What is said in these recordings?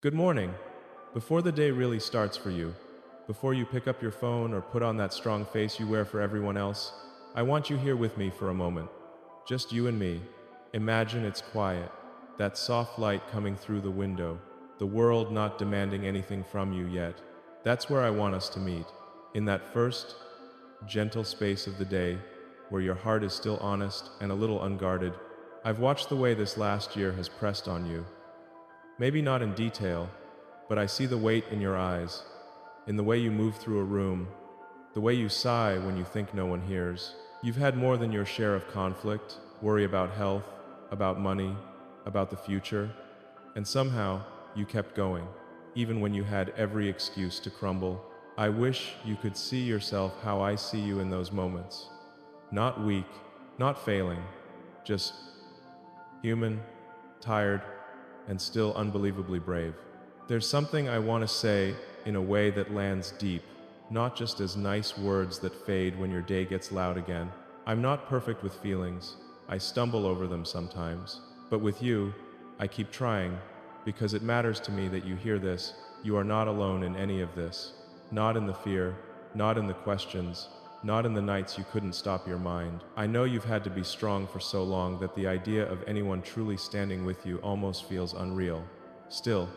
Good morning. Before the day really starts for you, before you pick up your phone or put on that strong face you wear for everyone else, I want you here with me for a moment. Just you and me. Imagine it's quiet, that soft light coming through the window, the world not demanding anything from you yet. That's where I want us to meet, in that first, gentle space of the day, where your heart is still honest and a little unguarded. I've watched the way this last year has pressed on you. Maybe not in detail, but I see the weight in your eyes, in the way you move through a room, the way you sigh when you think no one hears. You've had more than your share of conflict, worry about health, about money, about the future, and somehow you kept going, even when you had every excuse to crumble. I wish you could see yourself how I see you in those moments. Not weak, not failing, just human, tired, and still unbelievably brave. There's something I want to say in a way that lands deep, not just as nice words that fade when your day gets loud again. I'm not perfect with feelings. I stumble over them sometimes. But with you, I keep trying, because it matters to me that you hear this. You are not alone in any of this. Not in the fear, not in the questions, not in the nights you couldn't stop your mind. I know you've had to be strong for so long that the idea of anyone truly standing with you almost feels unreal. Still,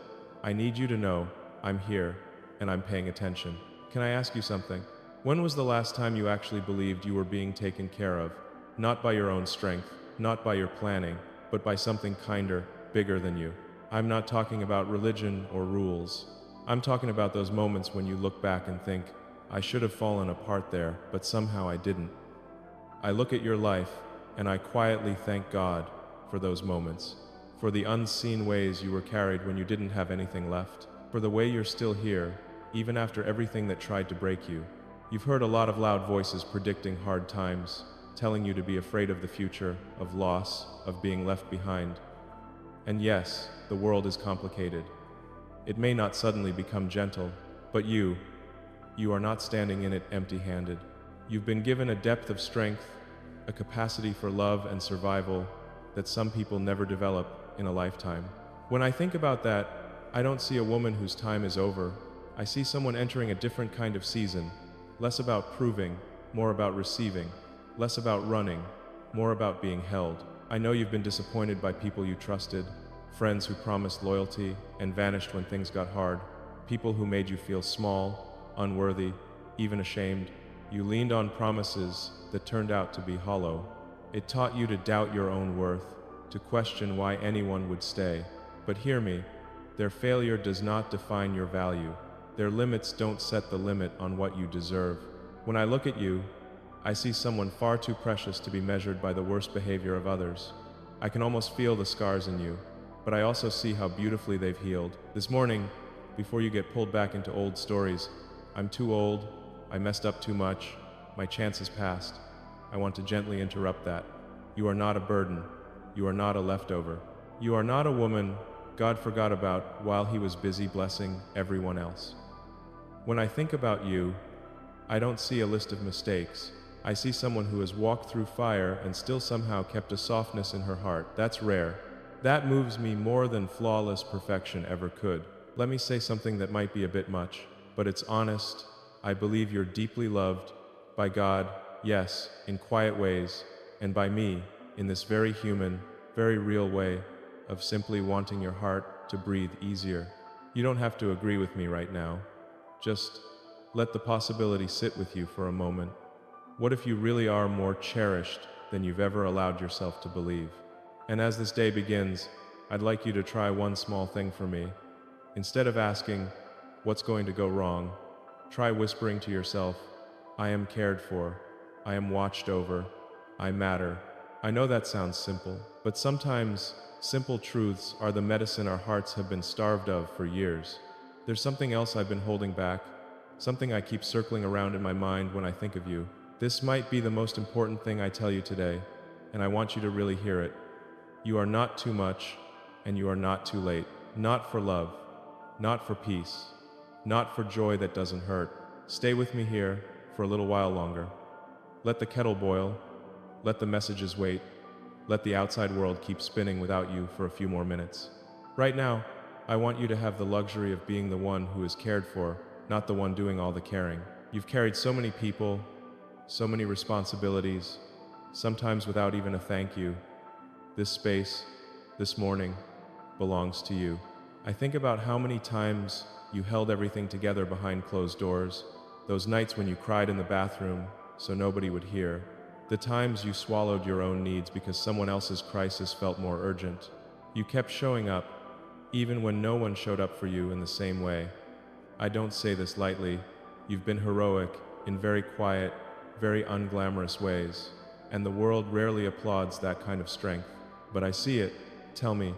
I need you to know I'm here and I'm paying attention. Can I ask you something? When was the last time you actually believed you were being taken care of? Not by your own strength, not by your planning, but by something kinder, bigger than you. I'm not talking about religion or rules. I'm talking about those moments when you look back and think, I should have fallen apart there, but somehow I didn't. I look at your life, and I quietly thank God for those moments, for the unseen ways you were carried when you didn't have anything left, for the way you're still here, even after everything that tried to break you. You've heard a lot of loud voices predicting hard times, telling you to be afraid of the future, of loss, of being left behind. And yes, the world is complicated. It may not suddenly become gentle, but you are not standing in it empty-handed. You've been given a depth of strength, a capacity for love and survival that some people never develop in a lifetime. When I think about that, I don't see a woman whose time is over. I see someone entering a different kind of season, less about proving, more about receiving, less about running, more about being held. I know you've been disappointed by people you trusted, friends who promised loyalty and vanished when things got hard, people who made you feel small, unworthy, even ashamed. You leaned on promises that turned out to be hollow. It taught you to doubt your own worth, to question why anyone would stay. But hear me, their failure does not define your value. Their limits don't set the limit on what you deserve. When I look at you, I see someone far too precious to be measured by the worst behavior of others. I can almost feel the scars in you, but I also see how beautifully they've healed. This morning, before you get pulled back into old stories, I'm too old, I messed up too much, my chance has passed. I want to gently interrupt that. You are not a burden. You are not a leftover. You are not a woman God forgot about while he was busy blessing everyone else. When I think about you, I don't see a list of mistakes. I see someone who has walked through fire and still somehow kept a softness in her heart. That's rare. That moves me more than flawless perfection ever could. Let me say something that might be a bit much, but it's honest. I believe you're deeply loved by God, yes, in quiet ways, and by me, in this very human, very real way of simply wanting your heart to breathe easier. You don't have to agree with me right now. Just let the possibility sit with you for a moment. What if you really are more cherished than you've ever allowed yourself to believe? And as this day begins, I'd like you to try one small thing for me. Instead of asking, what's going to go wrong? Try whispering to yourself, I am cared for, I am watched over, I matter. I know that sounds simple, but sometimes simple truths are the medicine our hearts have been starved of for years. There's something else I've been holding back, something I keep circling around in my mind when I think of you. This might be the most important thing I tell you today, and I want you to really hear it. You are not too much, and you are not too late. Not for love, not for peace, not for joy that doesn't hurt. Stay with me here for a little while longer. Let the kettle boil, let the messages wait, let the outside world keep spinning without you for a few more minutes. Right now, I want you to have the luxury of being the one who is cared for, not the one doing all the caring. You've carried so many people, so many responsibilities, sometimes without even a thank you. This space, this morning, belongs to you. I think about how many times you held everything together behind closed doors, those nights when you cried in the bathroom so nobody would hear, the times you swallowed your own needs because someone else's crisis felt more urgent. You kept showing up, even when no one showed up for you in the same way. I don't say this lightly. You've been heroic in very quiet, very unglamorous ways, and the world rarely applauds that kind of strength. But I see it. Tell me,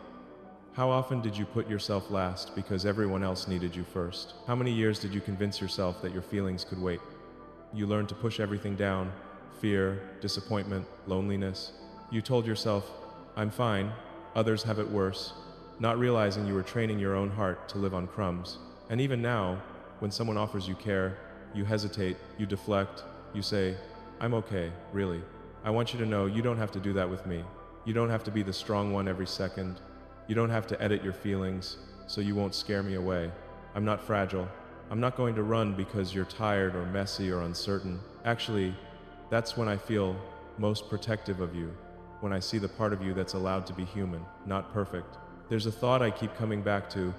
how often did you put yourself last because everyone else needed you first? How many years did you convince yourself that your feelings could wait? You learned to push everything down: fear, disappointment, loneliness. You told yourself, I'm fine, others have it worse, not realizing you were training your own heart to live on crumbs. And even now, when someone offers you care, you hesitate, you deflect, you say, I'm okay, really. I want you to know you don't have to do that with me. You don't have to be the strong one every second. You don't have to edit your feelings so you won't scare me away. I'm not fragile. I'm not going to run because you're tired or messy or uncertain. Actually, that's when I feel most protective of you, when I see the part of you that's allowed to be human, not perfect. There's a thought I keep coming back to.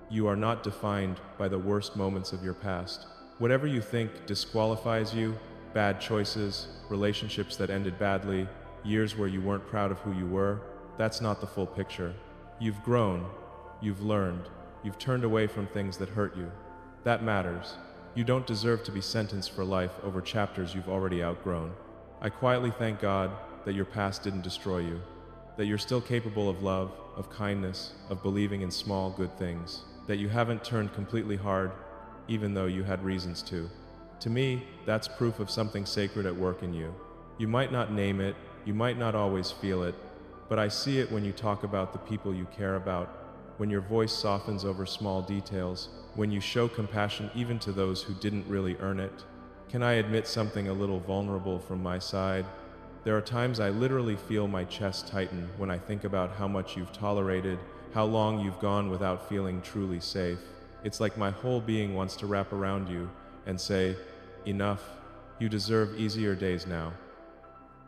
You are not defined by the worst moments of your past. Whatever you think disqualifies you, bad choices, relationships that ended badly, years where you weren't proud of who you were, that's not the full picture. You've grown, you've learned, you've turned away from things that hurt you. That matters. You don't deserve to be sentenced for life over chapters you've already outgrown. I quietly thank God that your past didn't destroy you, that you're still capable of love, of kindness, of believing in small, good things, that you haven't turned completely hard, even though you had reasons to. To me, that's proof of something sacred at work in you. You might not name it, you might not always feel it, but I see it when you talk about the people you care about, when your voice softens over small details, when you show compassion even to those who didn't really earn it. Can I admit something a little vulnerable from my side? There are times I literally feel my chest tighten when I think about how much you've tolerated, how long you've gone without feeling truly safe. It's like my whole being wants to wrap around you and say, enough, you deserve easier days now.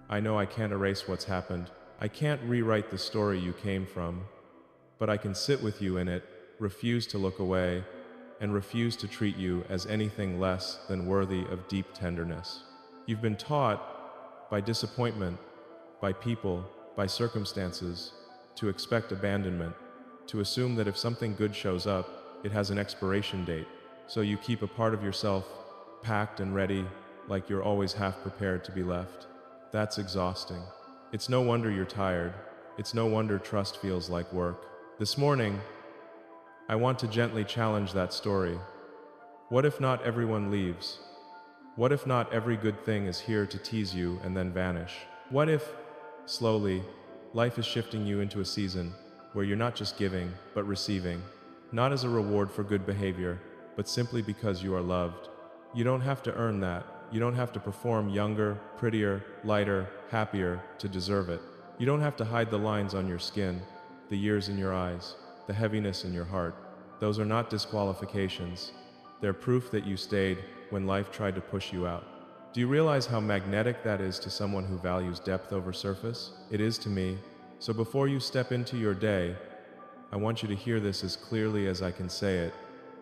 I know I can't erase what's happened. I can't rewrite the story you came from, but I can sit with you in it, refuse to look away, and refuse to treat you as anything less than worthy of deep tenderness. You've been taught, by disappointment, by people, by circumstances, to expect abandonment, to assume that if something good shows up, it has an expiration date, so you keep a part of yourself packed and ready, like you're always half prepared to be left. That's exhausting. It's no wonder you're tired. It's no wonder trust feels like work. This morning, I want to gently challenge that story. What if not everyone leaves? What if not every good thing is here to tease you and then vanish? What if, slowly, life is shifting you into a season where you're not just giving, but receiving, not as a reward for good behavior, but simply because you are loved? You don't have to earn that. You don't have to perform younger, prettier, lighter, happier to deserve it. You don't have to hide the lines on your skin, the years in your eyes, the heaviness in your heart. Those are not disqualifications. They're proof that you stayed when life tried to push you out. Do you realize how magnetic that is to someone who values depth over surface? It is to me. So before you step into your day, I want you to hear this as clearly as I can say it.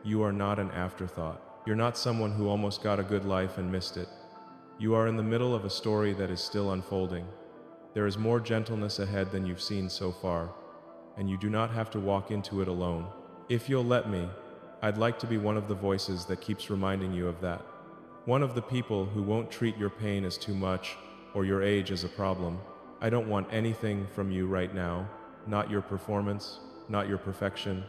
You are not an afterthought. You're not someone who almost got a good life and missed it. You are in the middle of a story that is still unfolding. There is more gentleness ahead than you've seen so far, and you do not have to walk into it alone. If you'll let me, I'd like to be one of the voices that keeps reminding you of that. One of the people who won't treat your pain as too much or your age as a problem. I don't want anything from you right now, not your performance, not your perfection,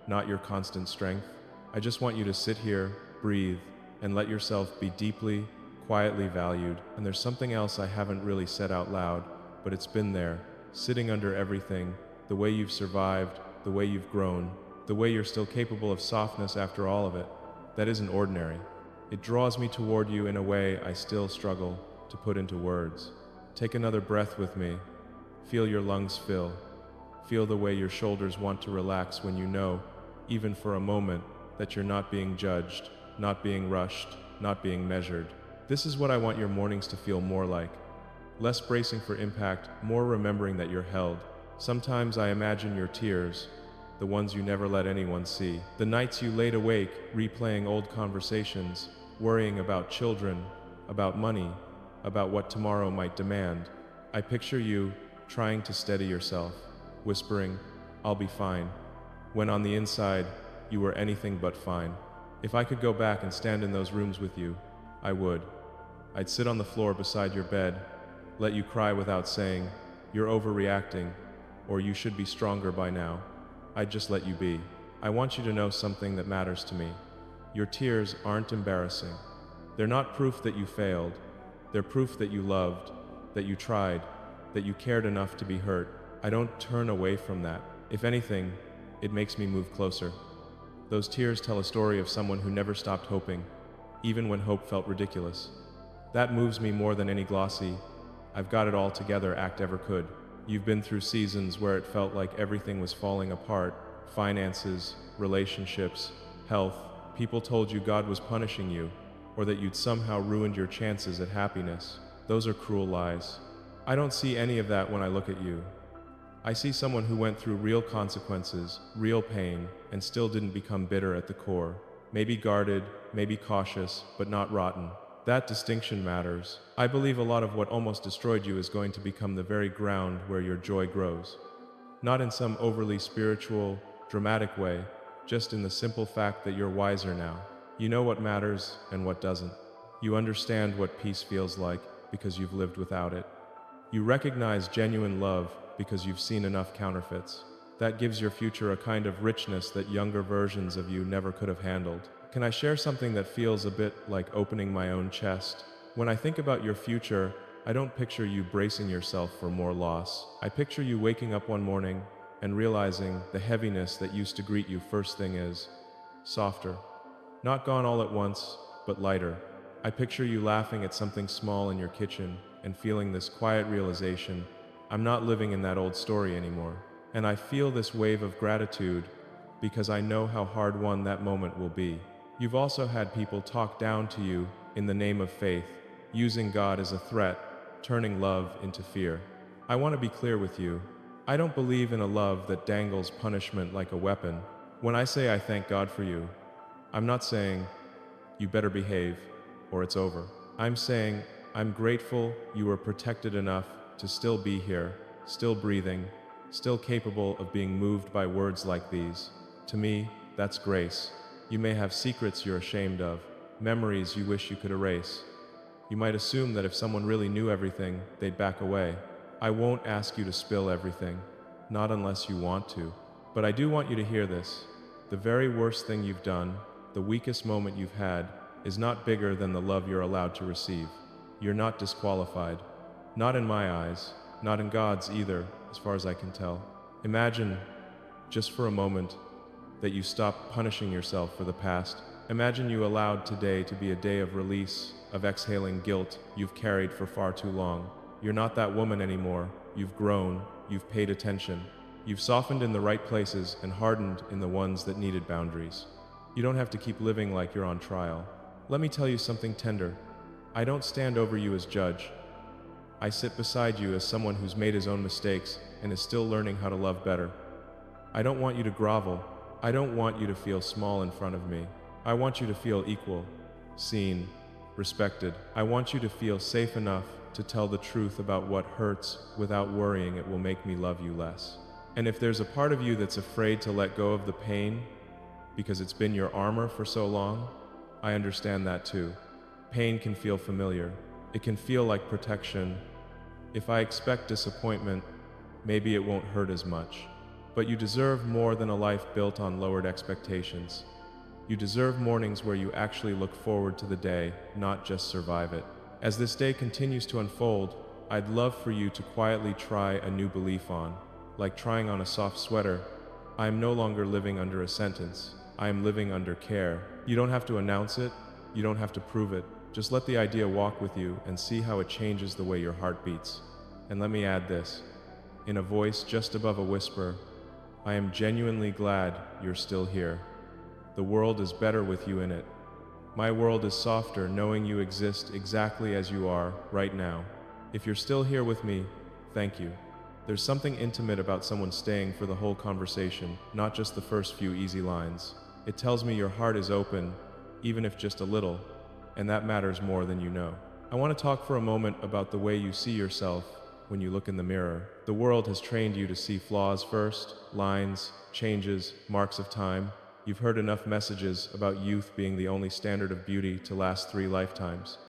not your constant strength. I just want you to sit here, breathe, and let yourself be deeply, quietly valued. And there's something else I haven't really said out loud, but it's been there, sitting under everything, the way you've survived, the way you've grown, the way you're still capable of softness after all of it. That isn't ordinary. It draws me toward you in a way I still struggle to put into words. Take another breath with me. Feel your lungs fill. Feel the way your shoulders want to relax when you know even for a moment, that you're not being judged, not being rushed, not being measured. This is what I want your mornings to feel more like. Less bracing for impact, more remembering that you're held. Sometimes I imagine your tears, the ones you never let anyone see. The nights you laid awake, replaying old conversations, worrying about children, about money, about what tomorrow might demand. I picture you trying to steady yourself, whispering, "I'll be fine," when on the inside, you were anything but fine. If I could go back and stand in those rooms with you, I would. I'd sit on the floor beside your bed, let you cry without saying, "You're overreacting," or "You should be stronger by now." I'd just let you be. I want you to know something that matters to me. Your tears aren't embarrassing. They're not proof that you failed. They're proof that you loved, that you tried, that you cared enough to be hurt. I don't turn away from that. If anything, it makes me move closer. Those tears tell a story of someone who never stopped hoping, even when hope felt ridiculous. That moves me more than any glossy, "I've got it all together" act ever could. You've been through seasons where it felt like everything was falling apart: finances, relationships, health. People told you God was punishing you, or that you'd somehow ruined your chances at happiness. Those are cruel lies. I don't see any of that when I look at you. I see someone who went through real consequences, real pain, and still didn't become bitter at the core. Maybe guarded, maybe cautious, but not rotten. That distinction matters. I believe a lot of what almost destroyed you is going to become the very ground where your joy grows. Not in some overly spiritual, dramatic way, just in the simple fact that you're wiser now. You know what matters and what doesn't. You understand what peace feels like because you've lived without it. You recognize genuine love because you've seen enough counterfeits. That gives your future a kind of richness that younger versions of you never could have handled. Can I share something that feels a bit like opening my own chest? When I think about your future, I don't picture you bracing yourself for more loss. I picture you waking up one morning and realizing the heaviness that used to greet you first thing is softer. Not gone all at once, but lighter. I picture you laughing at something small in your kitchen and feeling this quiet realization: I'm not living in that old story anymore. And I feel this wave of gratitude because I know how hard won that moment will be. You've also had people talk down to you in the name of faith, using God as a threat, turning love into fear. I want to be clear with you. I don't believe in a love that dangles punishment like a weapon. When I say I thank God for you, I'm not saying you better behave or it's over. I'm saying I'm grateful you were protected enough to still be here, still breathing, still capable of being moved by words like these. To me, that's grace. You may have secrets you're ashamed of, memories you wish you could erase. You might assume that if someone really knew everything, they'd back away. I won't ask you to spill everything, not unless you want to. But I do want you to hear this. The very worst thing you've done, the weakest moment you've had, is not bigger than the love you're allowed to receive. You're not disqualified. Not in my eyes, not in God's either, as far as I can tell. Imagine, just for a moment, that you stop punishing yourself for the past. Imagine you allowed today to be a day of release, of exhaling guilt you've carried for far too long. You're not that woman anymore. You've grown, you've paid attention. You've softened in the right places and hardened in the ones that needed boundaries. You don't have to keep living like you're on trial. Let me tell you something tender. I don't stand over you as judge. I sit beside you as someone who's made his own mistakes and is still learning how to love better. I don't want you to grovel. I don't want you to feel small in front of me. I want you to feel equal, seen, respected. I want you to feel safe enough to tell the truth about what hurts without worrying it will make me love you less. And if there's a part of you that's afraid to let go of the pain because it's been your armor for so long, I understand that too. Pain can feel familiar. It can feel like protection. If I expect disappointment, maybe it won't hurt as much. But you deserve more than a life built on lowered expectations. You deserve mornings where you actually look forward to the day, not just survive it. As this day continues to unfold, I'd love for you to quietly try a new belief on, like trying on a soft sweater. I am no longer living under a sentence. I am living under care. You don't have to announce it. You don't have to prove it. Just let the idea walk with you and see how it changes the way your heart beats. And let me add this, in a voice just above a whisper, I am genuinely glad you're still here. The world is better with you in it. My world is softer knowing you exist exactly as you are right now. If you're still here with me, thank you. There's something intimate about someone staying for the whole conversation, not just the first few easy lines. It tells me your heart is open, even if just a little, and that matters more than you know. I want to talk for a moment about the way you see yourself when you look in the mirror. The world has trained you to see flaws first, lines, changes, marks of time. You've heard enough messages about youth being the only standard of beauty to last 3 lifetimes.